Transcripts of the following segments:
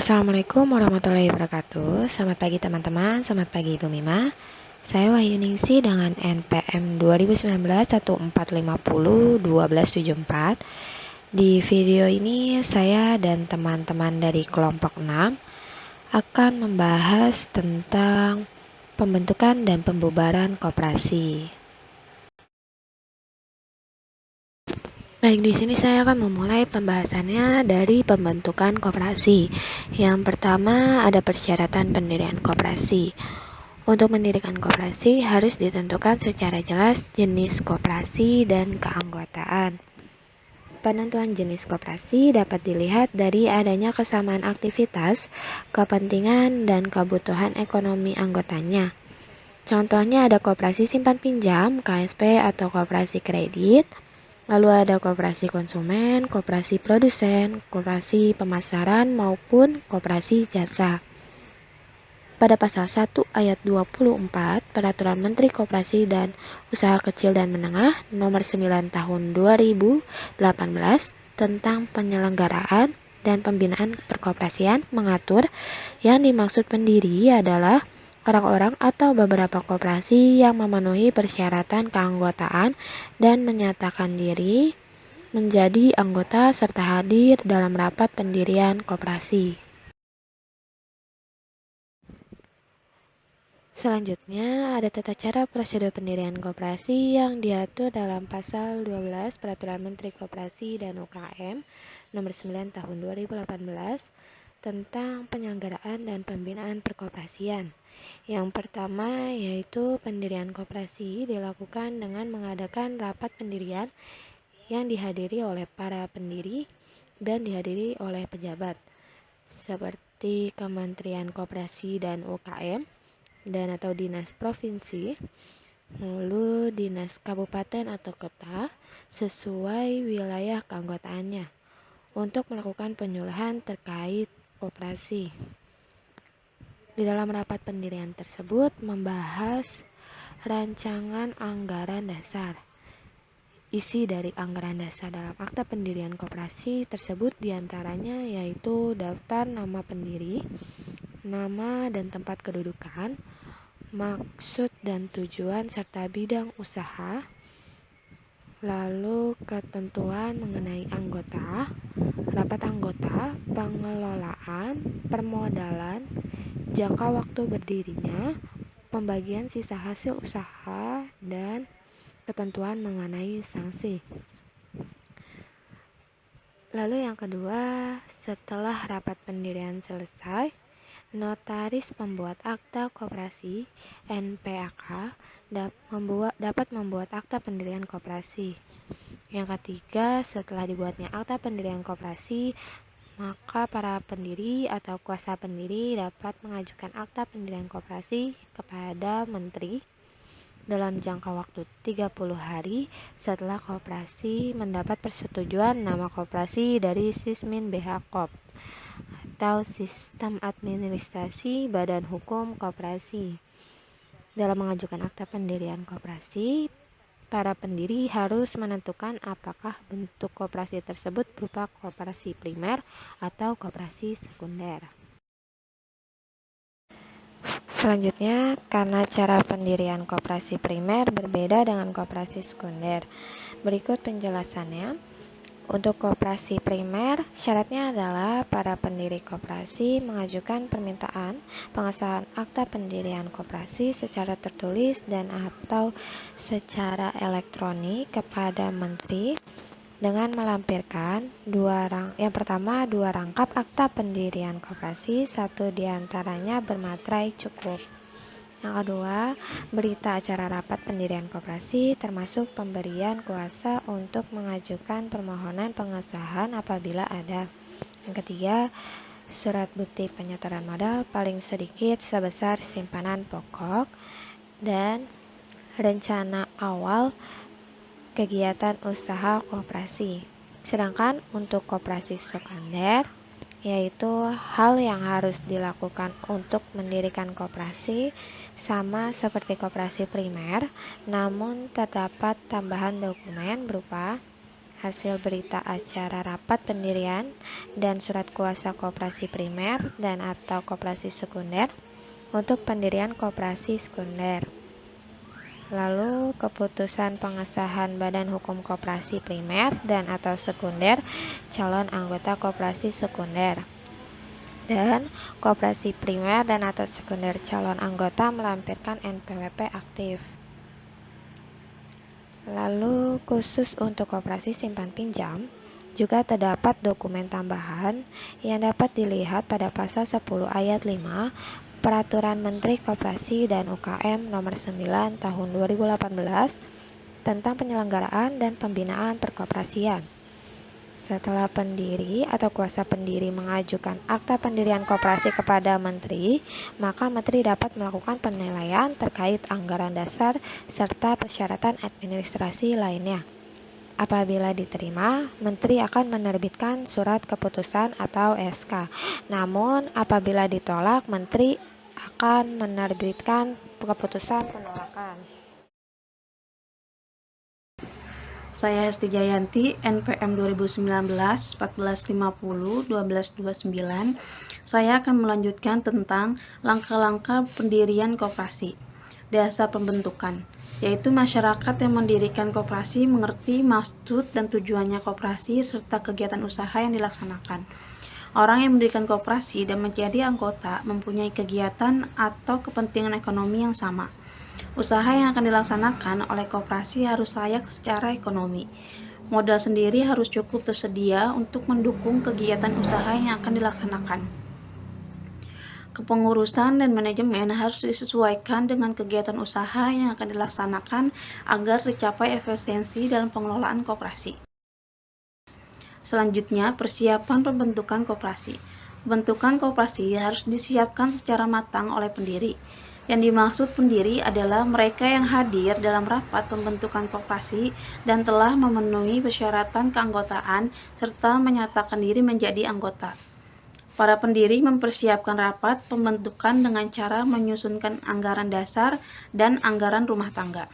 Assalamualaikum warahmatullahi wabarakatuh. Selamat pagi teman-teman, selamat pagi Ibu Mima. Saya Wahyu Ningsi dengan NPM 2019-1450-1274. Di video ini saya dan teman-teman dari kelompok 6 akan membahas tentang pembentukan dan pembubaran koperasi. Baik, di sini saya akan memulai pembahasannya dari pembentukan koperasi. Yang pertama ada persyaratan pendirian koperasi. Untuk mendirikan koperasi harus ditentukan secara jelas jenis koperasi dan keanggotaan. Penentuan jenis koperasi dapat dilihat dari adanya kesamaan aktivitas, kepentingan, dan kebutuhan ekonomi anggotanya. Contohnya ada koperasi simpan pinjam, KSP atau koperasi kredit. Lalu ada koperasi konsumen, koperasi produsen, koperasi pemasaran, maupun koperasi jasa. Pada pasal 1 ayat 24 Peraturan Menteri Koperasi dan Usaha Kecil dan Menengah nomor 9 tahun 2018 tentang penyelenggaraan dan pembinaan perkoperasian mengatur yang dimaksud pendiri adalah orang-orang atau beberapa koperasi yang memenuhi persyaratan keanggotaan dan menyatakan diri menjadi anggota serta hadir dalam rapat pendirian koperasi. Selanjutnya, ada tata cara prosedur pendirian koperasi yang diatur dalam pasal 12 Peraturan Menteri Koperasi dan UKM nomor 9 tahun 2018 tentang penyelenggaraan dan pembinaan perkoperasian. Yang pertama yaitu pendirian koperasi dilakukan dengan mengadakan rapat pendirian yang dihadiri oleh para pendiri dan dihadiri oleh pejabat seperti Kementerian Koperasi dan UKM dan atau dinas provinsi, lalu dinas kabupaten atau kota sesuai wilayah keanggotaannya untuk melakukan penyuluhan terkait koperasi. Di dalam rapat pendirian tersebut membahas rancangan anggaran dasar. Isi dari anggaran dasar dalam akta pendirian koperasi tersebut diantaranya yaitu daftar nama pendiri, nama dan tempat kedudukan, maksud dan tujuan serta bidang usaha, lalu ketentuan mengenai anggota, rapat anggota, pengelolaan, permodalan, jangka waktu berdirinya, pembagian sisa hasil usaha, dan ketentuan mengenai sanksi. Lalu yang kedua, setelah rapat pendirian selesai, notaris pembuat akta koperasi (NPAK) dapat membuat akta pendirian koperasi. Yang ketiga, setelah dibuatnya akta pendirian koperasi, maka para pendiri atau kuasa pendiri dapat mengajukan akta pendirian koperasi kepada Menteri dalam jangka waktu 30 hari setelah koperasi mendapat persetujuan nama koperasi dari Sismin BH-Kop atau Sistem Administrasi Badan Hukum Koperasi. Dalam mengajukan akta pendirian koperasi, para pendiri harus menentukan apakah bentuk koperasi tersebut berupa koperasi primer atau koperasi sekunder. Selanjutnya, karena cara pendirian koperasi primer berbeda dengan koperasi sekunder. Berikut penjelasannya. Untuk koperasi primer, syaratnya adalah para pendiri koperasi mengajukan permintaan pengesahan akta pendirian koperasi secara tertulis dan atau secara elektronik kepada Menteri dengan melampirkan yang pertama dua rangkap akta pendirian koperasi, satu diantaranya bermaterai cukup. Yang kedua, berita acara rapat pendirian koperasi termasuk pemberian kuasa untuk mengajukan permohonan pengesahan apabila ada. Yang ketiga, surat bukti penyetoran modal paling sedikit sebesar simpanan pokok dan rencana awal kegiatan usaha koperasi. Sedangkan untuk koperasi sekunder, yaitu hal yang harus dilakukan untuk mendirikan koperasi sama seperti koperasi primer, namun terdapat tambahan dokumen berupa hasil berita acara rapat pendirian, dan surat kuasa koperasi primer dan atau koperasi sekunder untuk pendirian koperasi sekunder. Lalu keputusan pengesahan badan hukum koperasi primer dan atau sekunder calon anggota koperasi sekunder. Dan koperasi primer dan atau sekunder calon anggota melampirkan NPWP aktif. Lalu khusus untuk koperasi simpan pinjam juga terdapat dokumen tambahan yang dapat dilihat pada pasal 10 ayat 5 Peraturan Menteri Koperasi dan UKM Nomor 9 Tahun 2018 tentang penyelenggaraan dan pembinaan perkoperasian. Setelah pendiri atau kuasa pendiri mengajukan akta pendirian koperasi kepada Menteri, maka Menteri dapat melakukan penilaian terkait anggaran dasar serta persyaratan administrasi lainnya. Apabila diterima, Menteri akan menerbitkan surat keputusan atau SK. Namun, apabila ditolak, Menteri akan menerbitkan keputusan penolakan. Saya Hesti Jayanti, NPM 2019-1450-1229. Saya akan melanjutkan tentang langkah-langkah pendirian koperasi. Dasar pembentukan, yaitu masyarakat yang mendirikan koperasi mengerti maksud dan tujuannya koperasi serta kegiatan usaha yang dilaksanakan. Orang yang mendirikan koperasi dan menjadi anggota mempunyai kegiatan atau kepentingan ekonomi yang sama. Usaha yang akan dilaksanakan oleh koperasi harus layak secara ekonomi. Modal sendiri harus cukup tersedia untuk mendukung kegiatan usaha yang akan dilaksanakan. Kepengurusan dan manajemen harus disesuaikan dengan kegiatan usaha yang akan dilaksanakan agar tercapai efisiensi dalam pengelolaan koperasi. Selanjutnya, persiapan pembentukan koperasi. Pembentukan koperasi harus disiapkan secara matang oleh pendiri. Yang dimaksud pendiri adalah mereka yang hadir dalam rapat pembentukan koperasi dan telah memenuhi persyaratan keanggotaan serta menyatakan diri menjadi anggota. Para pendiri mempersiapkan rapat pembentukan dengan cara menyusunkan anggaran dasar dan anggaran rumah tangga.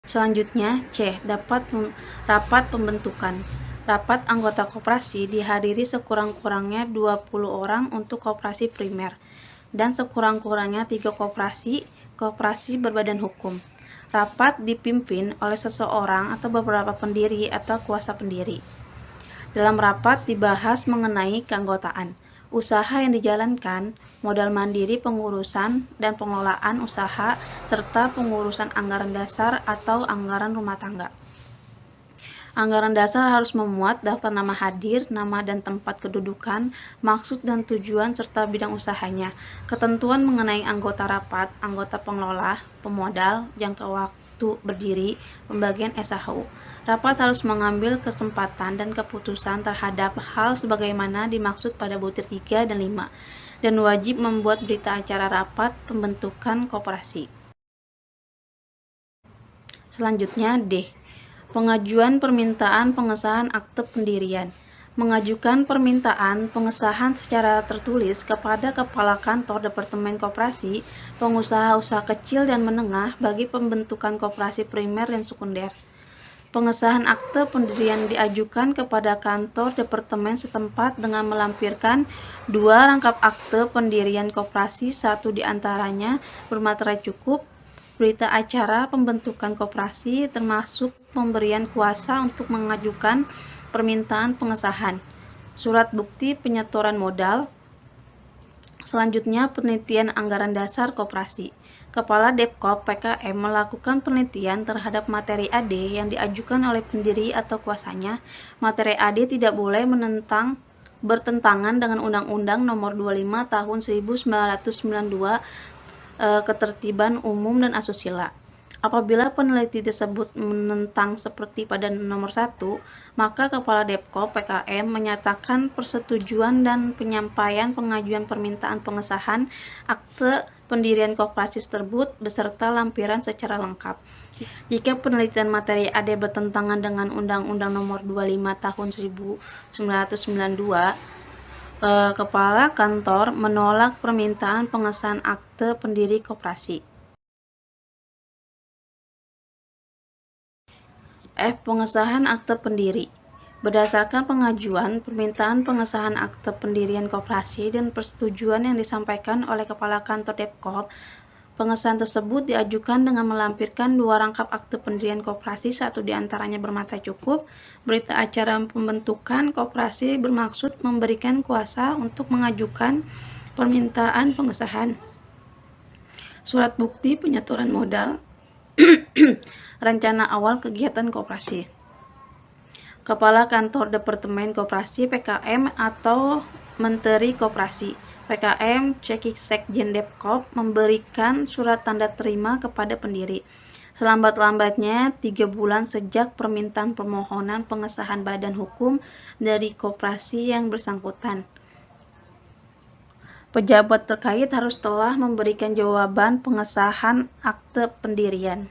Selanjutnya, C. Rapat pembentukan. Rapat anggota koperasi dihadiri sekurang-kurangnya 20 orang untuk koperasi primer dan sekurang-kurangnya 3 koperasi berbadan hukum. Rapat dipimpin oleh seseorang atau beberapa pendiri atau kuasa pendiri. Dalam rapat dibahas mengenai keanggotaan, usaha yang dijalankan, modal mandiri pengurusan dan pengelolaan usaha, serta pengurusan anggaran dasar atau anggaran rumah tangga. Anggaran dasar harus memuat daftar nama hadir, nama dan tempat kedudukan, maksud dan tujuan serta bidang usahanya, ketentuan mengenai anggota rapat, anggota pengelola, pemodal, jangka waktu berdiri, pembagian SHU. Rapat harus mengambil kesempatan dan keputusan terhadap hal sebagaimana dimaksud pada butir 3 dan 5, dan wajib membuat berita acara rapat pembentukan koperasi. Selanjutnya D. Pengajuan permintaan pengesahan akte pendirian. Mengajukan permintaan pengesahan secara tertulis kepada Kepala Kantor Departemen Koperasi, pengusaha usaha kecil dan menengah bagi pembentukan koperasi primer dan sekunder. Pengesahan akte pendirian diajukan kepada kantor departemen setempat dengan melampirkan 2 rangkap akte pendirian koperasi, 1 diantaranya bermaterai cukup, berita acara pembentukan koperasi termasuk pemberian kuasa untuk mengajukan permintaan pengesahan, surat bukti penyetoran modal. Selanjutnya, penelitian anggaran dasar koperasi. Kepala Depkop PKM melakukan penelitian terhadap materi AD yang diajukan oleh pendiri atau kuasanya. Materi AD tidak boleh bertentangan dengan Undang-Undang Nomor 25 Tahun 1992 Ketertiban Umum dan Asusila. Apabila peneliti tersebut menentang seperti pada nomor 1, maka Kepala Depkop PKM menyatakan persetujuan dan penyampaian pengajuan permintaan pengesahan akte pendirian koperasi tersebut beserta lampiran secara lengkap. Jika penelitian materi AD bertentangan dengan Undang-Undang Nomor 25 Tahun 1992, Kepala Kantor menolak permintaan pengesahan akte pendiri koperasi. F. Pengesahan akte pendiri. Berdasarkan pengajuan, permintaan pengesahan akte pendirian koperasi dan persetujuan yang disampaikan oleh Kepala Kantor Depkop, pengesahan tersebut diajukan dengan melampirkan 2 rangkap akte pendirian koperasi, satu diantaranya bermata cukup. Berita acara pembentukan koperasi bermaksud memberikan kuasa untuk mengajukan permintaan pengesahan. Surat bukti penyetoran modal, rencana awal kegiatan koperasi. Kepala Kantor Departemen Koperasi (PKM) atau Menteri Koperasi (PKM) Cekik Sekjen Depkop memberikan surat tanda terima kepada pendiri selambat-lambatnya 3 bulan sejak permintaan permohonan pengesahan badan hukum dari koperasi yang bersangkutan. Pejabat terkait harus telah memberikan jawaban pengesahan akte pendirian.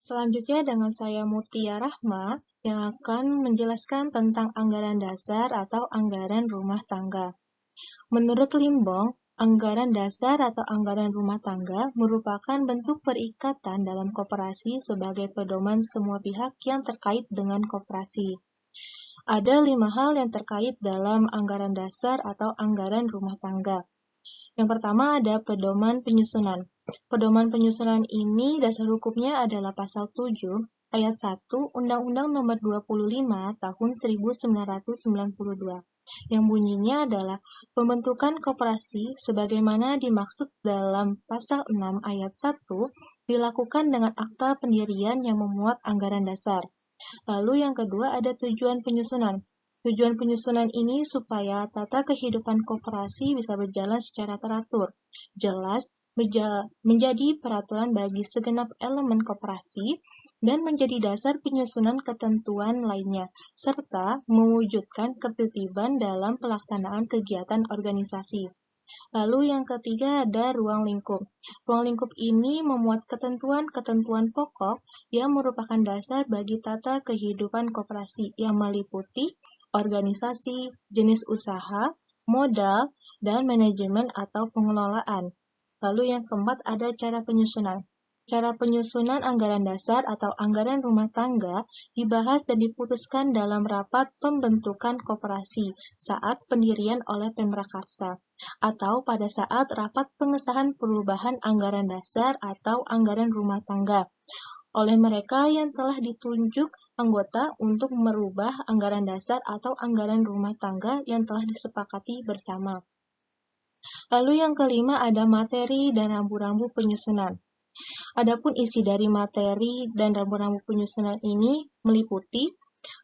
Selanjutnya dengan saya Mutia Rahma yang akan menjelaskan tentang anggaran dasar atau anggaran rumah tangga. Menurut Limbong, anggaran dasar atau anggaran rumah tangga merupakan bentuk perikatan dalam koperasi sebagai pedoman semua pihak yang terkait dengan koperasi. Ada 5 hal yang terkait dalam anggaran dasar atau anggaran rumah tangga. Yang pertama ada pedoman penyusunan. Pedoman penyusunan ini dasar hukumnya adalah pasal 7 ayat 1 Undang-Undang Nomor 25 Tahun 1992 yang bunyinya adalah pembentukan koperasi sebagaimana dimaksud dalam pasal 6 ayat 1 dilakukan dengan akta pendirian yang memuat anggaran dasar. Lalu yang kedua ada tujuan penyusunan. Tujuan penyusunan ini supaya tata kehidupan koperasi bisa berjalan secara teratur, jelas, menjadi peraturan bagi segenap elemen koperasi, dan menjadi dasar penyusunan ketentuan lainnya, serta mewujudkan ketertiban dalam pelaksanaan kegiatan organisasi. Lalu yang ketiga ada ruang lingkup. Ruang lingkup ini memuat ketentuan-ketentuan pokok yang merupakan dasar bagi tata kehidupan koperasi yang meliputi organisasi, jenis usaha, modal, dan manajemen atau pengelolaan. Lalu yang keempat ada cara penyusunan. Cara penyusunan anggaran dasar atau anggaran rumah tangga dibahas dan diputuskan dalam rapat pembentukan koperasi saat pendirian oleh Pemrakarsa atau pada saat rapat pengesahan perubahan anggaran dasar atau anggaran rumah tangga oleh mereka yang telah ditunjuk anggota untuk merubah anggaran dasar atau anggaran rumah tangga yang telah disepakati bersama. Lalu yang kelima ada materi dan rambu-rambu penyusunan. Adapun isi dari materi dan rambu-rambu penyusunan ini meliputi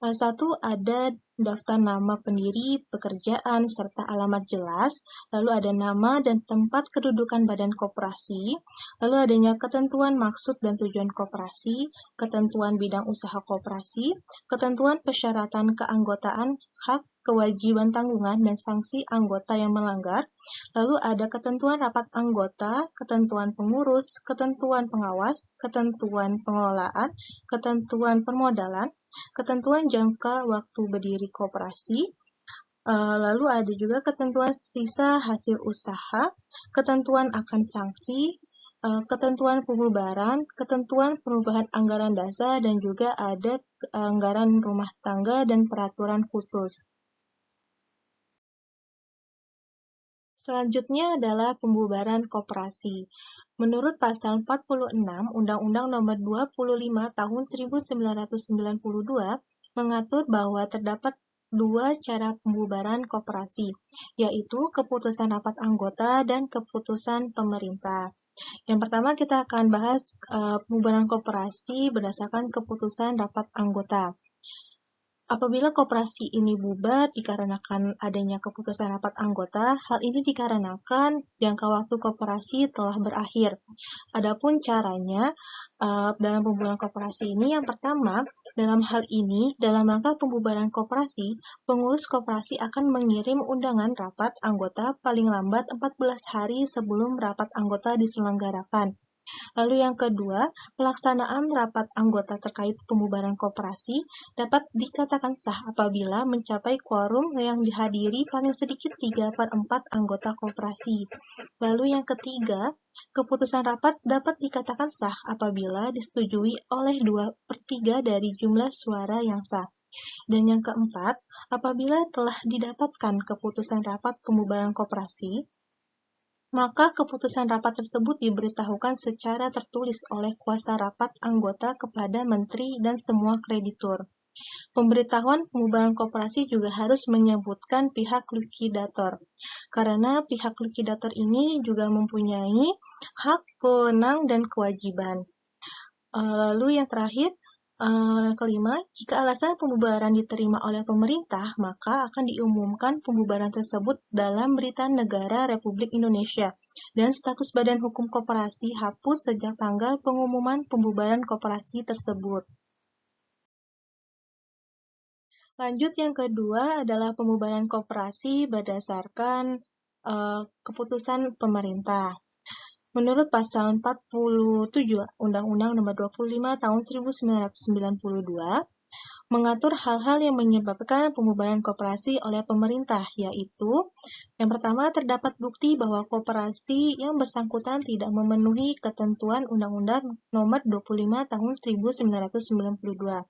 satu, ada daftar nama pendiri, pekerjaan, serta alamat jelas, lalu ada nama dan tempat kedudukan badan koperasi, lalu adanya ketentuan maksud dan tujuan koperasi, ketentuan bidang usaha koperasi, ketentuan persyaratan keanggotaan, hak, kewajiban tanggungan, dan sanksi anggota yang melanggar, lalu ada ketentuan rapat anggota, ketentuan pengurus, ketentuan pengawas, ketentuan pengelolaan, ketentuan permodalan, ketentuan jangka waktu berdiri koperasi, lalu ada juga ketentuan sisa hasil usaha, ketentuan akan sanksi, ketentuan pembubaran, ketentuan perubahan anggaran dasar, dan juga ada anggaran rumah tangga dan peraturan khusus. Selanjutnya adalah pembubaran koperasi. Menurut pasal 46 Undang-Undang Nomor 25 Tahun 1992 mengatur bahwa terdapat 2 cara pembubaran koperasi, yaitu keputusan rapat anggota dan keputusan pemerintah. Yang pertama kita akan bahas pembubaran koperasi berdasarkan keputusan rapat anggota. Apabila koperasi ini bubar dikarenakan adanya keputusan rapat anggota, hal ini dikarenakan jangka waktu koperasi telah berakhir. Adapun caranya dalam pembubaran koperasi ini, yang pertama, dalam hal ini, dalam rangka pembubaran koperasi, pengurus koperasi akan mengirim undangan rapat anggota paling lambat 14 hari sebelum rapat anggota diselenggarakan. Lalu yang kedua, pelaksanaan rapat anggota terkait pembubaran koperasi dapat dikatakan sah apabila mencapai quorum yang dihadiri paling sedikit 3/4 anggota koperasi. Lalu yang ketiga, keputusan rapat dapat dikatakan sah apabila disetujui oleh 2/3 dari jumlah suara yang sah. Dan yang keempat, apabila telah didapatkan keputusan rapat pembubaran koperasi, maka keputusan rapat tersebut diberitahukan secara tertulis oleh kuasa rapat anggota kepada menteri dan semua kreditur. Pemberitahuan pembubaran koperasi juga harus menyebutkan pihak likuidator, karena pihak likuidator ini juga mempunyai hak, wewenang, dan kewajiban. Lalu yang terakhir, kelima, jika alasan pembubaran diterima oleh pemerintah, maka akan diumumkan pembubaran tersebut dalam Berita Negara Republik Indonesia, dan status Badan Hukum Koperasi hapus sejak tanggal pengumuman pembubaran koperasi tersebut. Lanjut, yang kedua adalah pembubaran koperasi berdasarkan keputusan pemerintah. Menurut pasal 47 Undang-Undang Nomor 25 Tahun 1992, mengatur hal-hal yang menyebabkan pembubaran koperasi oleh pemerintah, yaitu yang pertama, terdapat bukti bahwa koperasi yang bersangkutan tidak memenuhi ketentuan Undang-Undang Nomor 25 Tahun 1992.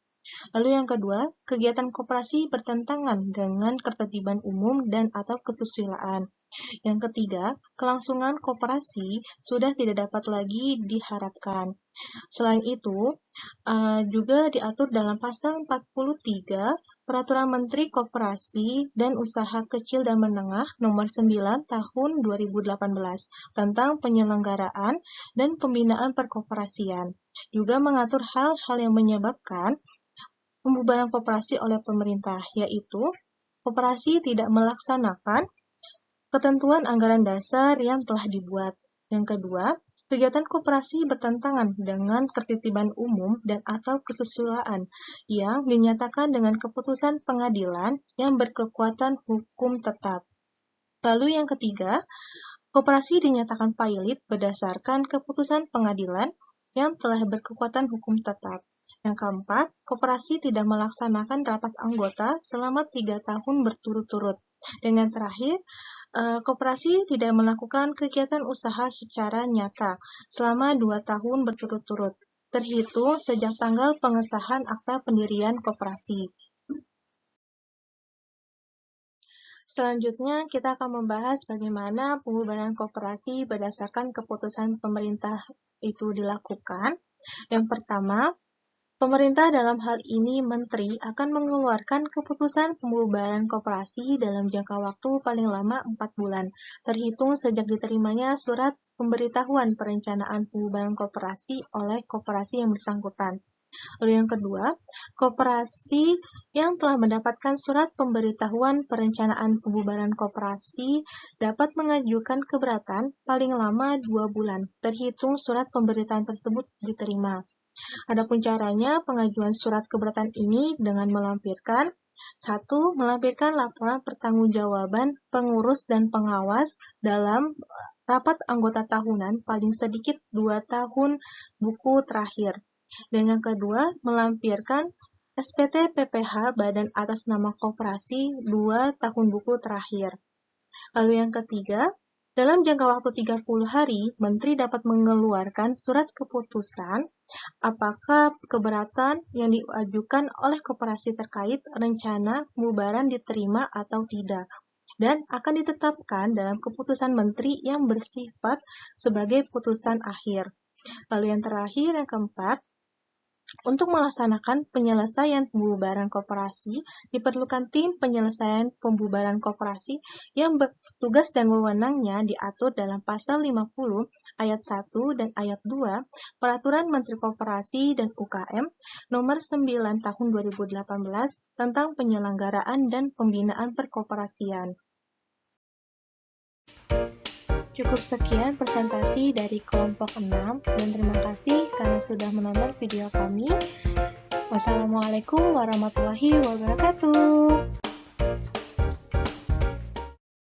Lalu yang kedua, kegiatan koperasi bertentangan dengan ketertiban umum dan atau kesusilaan. Yang ketiga, kelangsungan koperasi sudah tidak dapat lagi diharapkan. Selain itu, juga diatur dalam pasal 43 Peraturan Menteri Koperasi dan Usaha Kecil dan Menengah Nomor 9 Tahun 2018 tentang penyelenggaraan dan pembinaan perkoperasian. Juga mengatur hal-hal yang menyebabkan pembubaran koperasi oleh pemerintah, yaitu koperasi tidak melaksanakan ketentuan anggaran dasar yang telah dibuat. Yang kedua, kegiatan koperasi bertentangan dengan ketertiban umum dan atau kesusilaan yang dinyatakan dengan keputusan pengadilan yang berkekuatan hukum tetap. Lalu yang ketiga, koperasi dinyatakan pailit berdasarkan keputusan pengadilan yang telah berkekuatan hukum tetap. Yang keempat, koperasi tidak melaksanakan rapat anggota selama 3 tahun berturut-turut. Dan yang terakhir, koperasi tidak melakukan kegiatan usaha secara nyata selama 2 tahun berturut-turut, terhitung sejak tanggal pengesahan akta pendirian koperasi. Selanjutnya, kita akan membahas bagaimana pembubaran koperasi berdasarkan keputusan pemerintah itu dilakukan. Yang pertama, pemerintah dalam hal ini Menteri akan mengeluarkan keputusan pembubaran koperasi dalam jangka waktu paling lama 4 bulan, terhitung sejak diterimanya surat pemberitahuan perencanaan pembubaran koperasi oleh koperasi yang bersangkutan. Lalu yang kedua, koperasi yang telah mendapatkan surat pemberitahuan perencanaan pembubaran koperasi dapat mengajukan keberatan paling lama 2 bulan, terhitung surat pemberitaan tersebut diterima. Adapun caranya pengajuan surat keberatan ini dengan melampirkan 1. Melampirkan laporan pertanggungjawaban pengurus dan pengawas dalam rapat anggota tahunan paling sedikit 2 tahun buku terakhir. Dan yang kedua, melampirkan SPT PPh Badan atas nama koperasi 2 tahun buku terakhir. Lalu yang ketiga, dalam jangka waktu 30 hari, Menteri dapat mengeluarkan surat keputusan apakah keberatan yang diajukan oleh koperasi terkait rencana pembubaran diterima atau tidak, dan akan ditetapkan dalam keputusan Menteri yang bersifat sebagai putusan akhir. Lalu yang terakhir, yang keempat, untuk melaksanakan penyelesaian pembubaran koperasi, diperlukan tim penyelesaian pembubaran koperasi yang bertugas dan wewenangnya diatur dalam pasal 50 ayat 1 dan ayat 2 Peraturan Menteri Koperasi dan UKM Nomor 9 Tahun 2018 tentang penyelenggaraan dan pembinaan perkoperasian. Cukup sekian presentasi dari kelompok 6 dan terima kasih karena sudah menonton video kami. Wassalamualaikum warahmatullahi wabarakatuh.